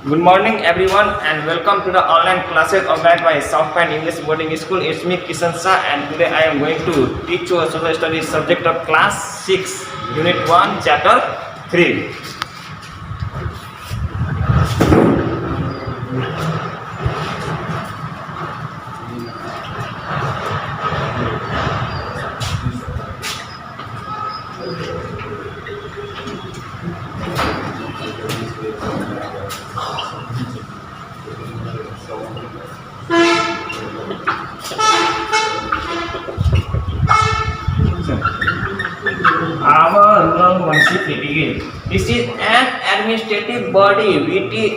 Good morning everyone and welcome to the online classes organized by South Point English Boarding School. It's me Kishan Shah and today I am going to teach you a social studies subject of class 6 unit 1 chapter 3. Our rural municipality. This is an administrative body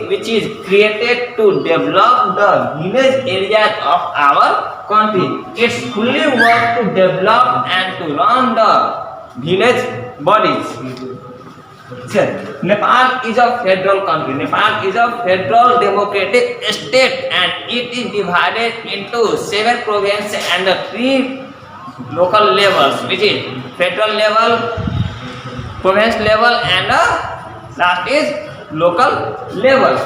which is created to develop the village areas of our country. It's fully work to develop and to run the village bodies. Nepal is a federal country. Nepal is a federal democratic state and it is divided into 7 provinces and 3 local levels, which is federal level, province level and last is local level.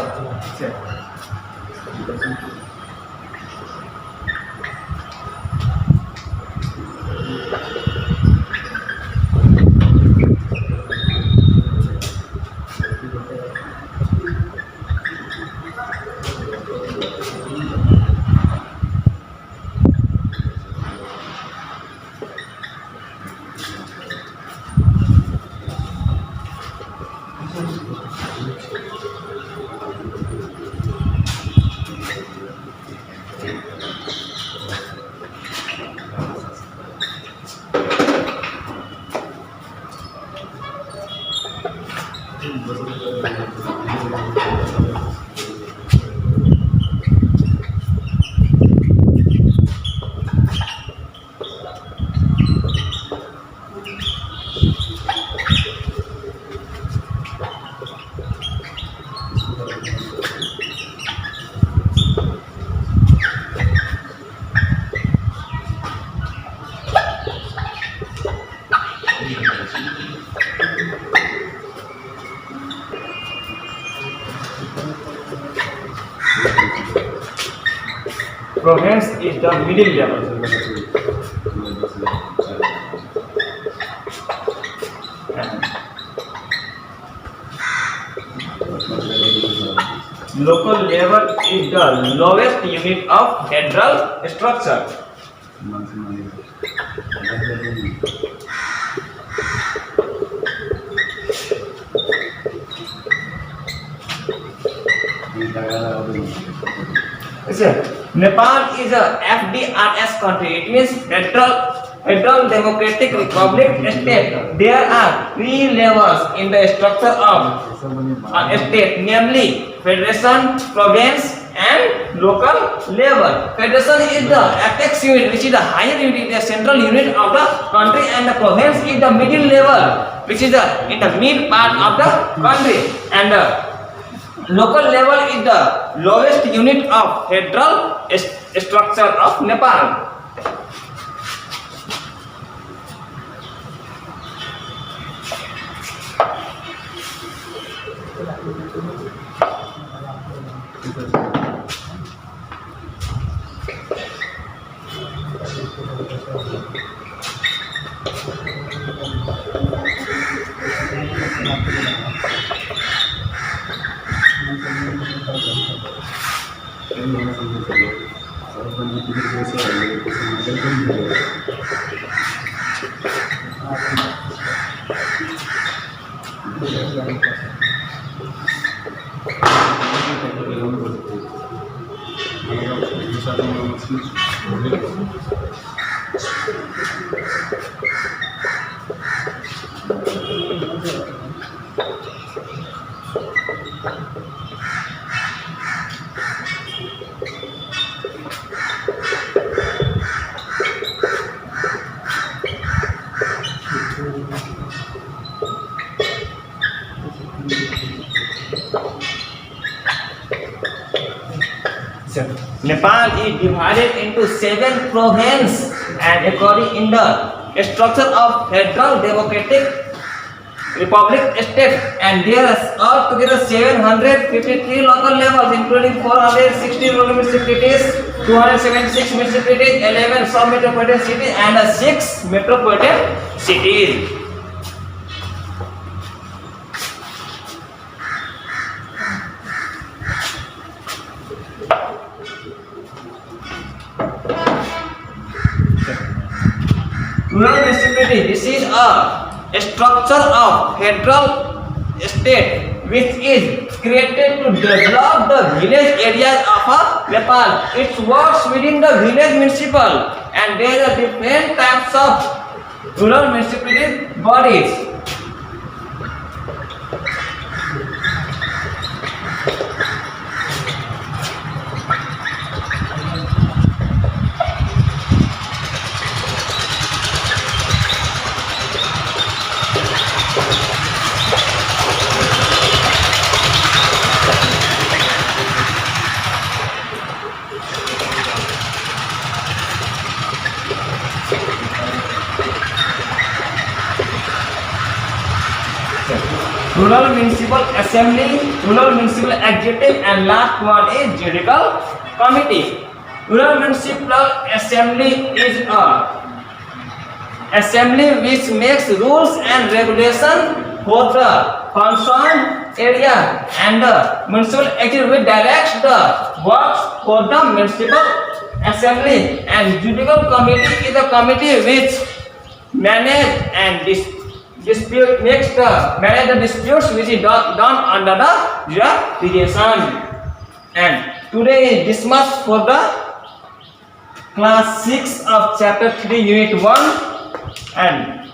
Province is the middle level. Local level is the lowest unit of federal structure. Nepal is a FDRS country. It means Federal Democratic Republic state. There are 3 levels in the structure of a state, namely federation, province, and local level. Federation is the apex unit, which is the higher unit, the central unit of the country, and the province is the middle level, which is in the mid part of the country, and local level is the lowest unit of federal structure of Nepal. Nepal is divided into 7 provinces and according in the structure of federal democratic republic states, and there are altogether 753 local levels, including 460 rural municipalities, 276 municipalities, 11 sub-metropolitan cities, and 6 metropolitan cities. Rural municipality. This is a structure of federal state which is created to develop the village areas of Nepal. It works within the village municipal, and there are different types of rural municipality bodies. Rural Municipal Assembly, Rural Municipal Executive, and last one is Judicial Committee. Rural Municipal Assembly is a assembly which makes rules and regulations for the concerned area, and the municipal executive directs the works for the municipal assembly, and Judicial Committee is a committee which manage and manage the disputes which is done under the jurisdiction. And today is this much for the class 6 of chapter 3 unit 1,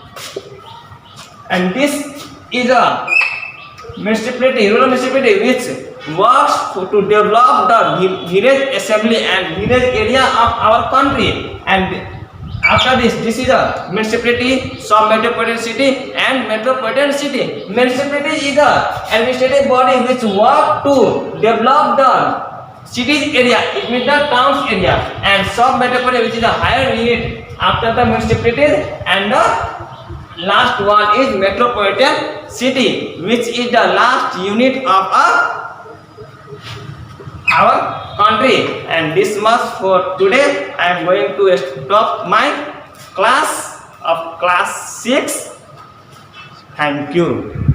and this is a municipality, rural municipality which works to develop the village assembly and village area of our country. And after this is a municipality, sub-metropolitan city, and metropolitan city. Municipality is a administrative body which work to develop the cities area, it means the towns area, and sub-metropolitan which is a higher unit after the municipality, and the last one is metropolitan city, which is the last unit of our country. And this much for today. I am going to stop my class of class 6. Thank you.